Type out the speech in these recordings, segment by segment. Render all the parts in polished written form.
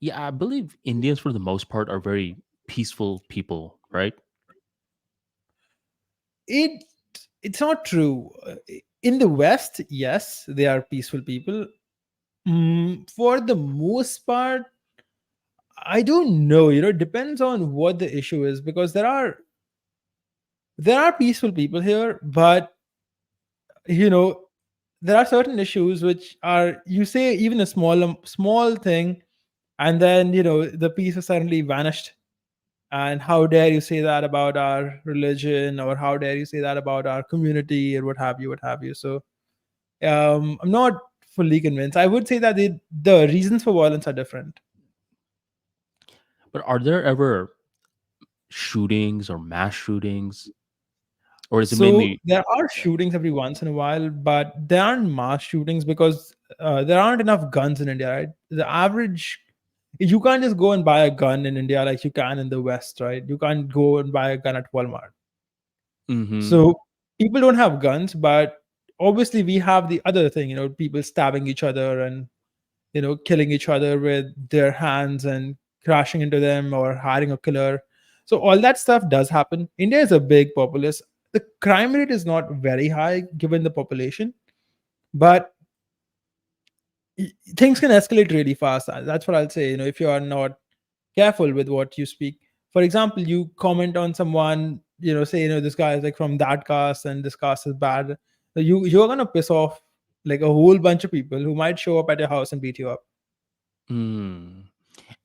Yeah, I believe Indians for the most part are very peaceful people, right? It it's not true. In the West, yes, they are peaceful people. For the most part, I don't know. It depends on what the issue is, because there are peaceful people here, but you know there are certain issues which are, you say even a small thing, and then the peace has suddenly vanished. And how dare you say that about our religion, or how dare you say that about our community, or what have you. So I'm not fully convinced. I would say that the reasons for violence are different. But are there ever shootings or mass shootings, or is it So mainly? there are shootings every once in a while, but there aren't mass shootings because there aren't enough guns in India, right? The average, you can't just go and buy a gun in India like you can in the West, right? You can't go and buy a gun at Walmart. Mm-hmm. So people don't have guns, but obviously we have the other thing, people stabbing each other and killing each other with their hands and crashing into them or hiring a killer. So all that stuff does happen. India is a big populace. The crime rate is not very high given the population, but things can escalate really fast. That's what I'll say. If you are not careful with what you speak. For example, you comment on someone, say, this guy is like from that caste and this caste is bad. So you're gonna piss off like a whole bunch of people who might show up at your house and beat you up. Mm.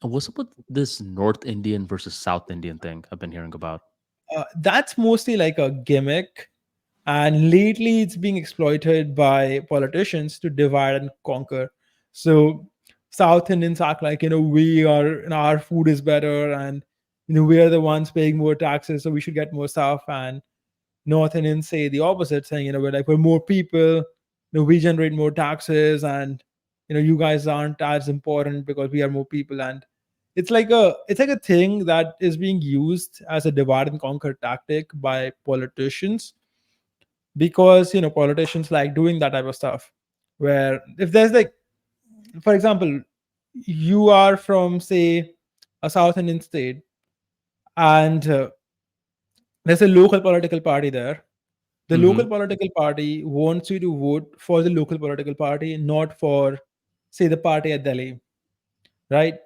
And what's up with this North Indian versus South Indian thing I've been hearing about? That's mostly like a gimmick, and lately it's being exploited by politicians to divide and conquer. So South Indians act like, we are, our food is better, and we are the ones paying more taxes, so we should get more stuff. And North Indians say the opposite, saying, we're more people, we generate more taxes, and you guys aren't as important because we are more people. And it's like a thing that is being used as a divide and conquer tactic by politicians, because politicians like doing that type of stuff. Where if there's like, for example, you are from, say, a South Indian state, and there's a local political party there. The Mm-hmm. local political party wants you to vote for the local political party, not for, say, the party at Delhi, right?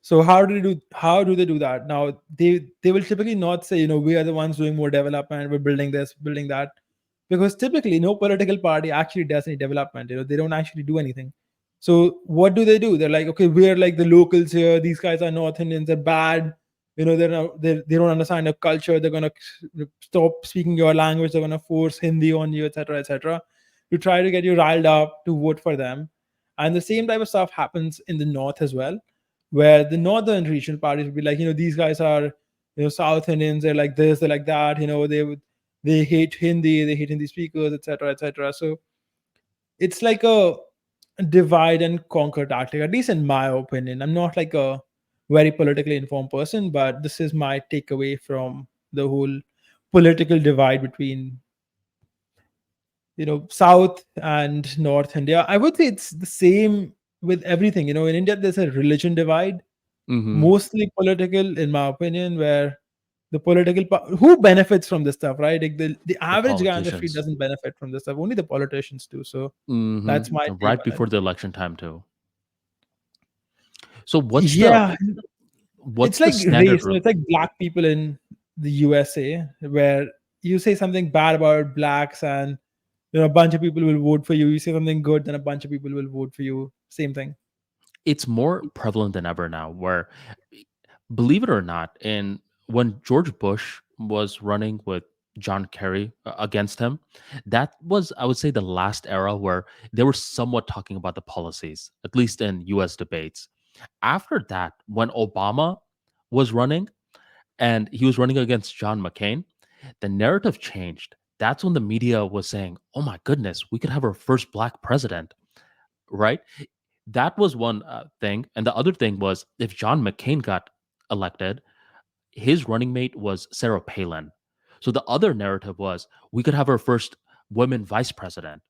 So how do they do that? Now they will typically not say, we are the ones doing more development, we're building this, building that, because typically no political party actually does any development. They don't actually do anything. So what do? They're like, okay, we're like the locals here. These guys are North Indians. They're bad. They don't understand your culture. They're gonna stop speaking your language. They're gonna force Hindi on you, etc., etc. To try to get you riled up to vote for them. And the same type of stuff happens in the north as well, where the northern regional parties would be like, these guys are, South Indians. They're like this. They're like that. They hate Hindi. They hate Hindi speakers, etc., etc. So it's like a divide and conquer tactic, at least in my opinion. I'm not like a very politically informed person, but this is my takeaway from the whole political divide between South and North India. I would say it's the same with everything. In India there's a religion divide, Mm-hmm. mostly political, in my opinion, where who benefits from this stuff, right? Like the The average guy on the street politicians. doesn't benefit from this stuff. Only the politicians do. So that's my Mm-hmm. take Right on it. before the election time too. So Yeah, what's it's the like standard? race. It's like black people in the USA, where you say something bad about blacks, and a bunch of people will vote for you. You say something good, then a bunch of people will vote for you. Same thing. It's more prevalent than ever now. Where, believe it or not, in when George Bush was running with John Kerry against him, that was, I would say, the last era where they were somewhat talking about the policies, at least in U.S. debates. After that, when Obama was running and he was running against John McCain, the narrative changed. That's when the media was saying, "Oh my goodness, we could have our first black president," right? That was one thing. And the other thing was, if John McCain got elected, his running mate was Sarah Palin. So the other narrative was, we could have our first women vice president.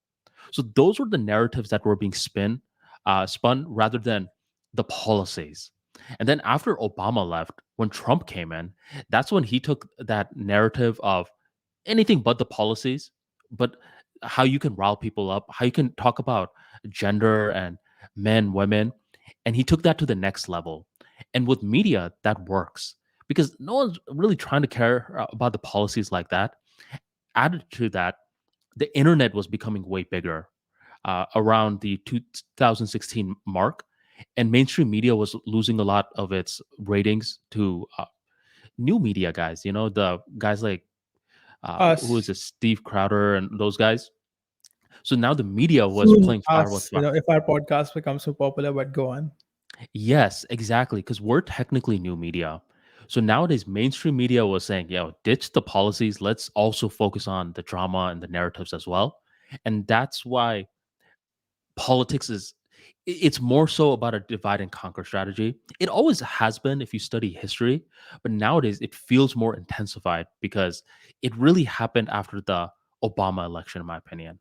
So those were the narratives that were being spun rather than the policies. And then after Obama left, when Trump came in, that's when he took that narrative of anything but the policies, but how you can rile people up, how you can talk about gender and men, women. And he took that to the next level. And with media, that works because no one's really trying to care about the policies like that. Added to that, the internet was becoming way bigger around the 2016 mark, and mainstream media was losing a lot of its ratings to new media guys. You know, the guys like who is Us. it, Steve Crowder and those guys. So now the media was Soon playing fire with us, fire. if our podcast becomes so popular, but go on. Yes, exactly. Because we're technically new media. So nowadays, mainstream media was saying, yo, ditch the policies. Let's also focus on the drama and the narratives as well. And that's why politics is it's more so about a divide and conquer strategy. It always has been if you study history, but nowadays it feels more intensified because it really happened after the Obama election, in my opinion.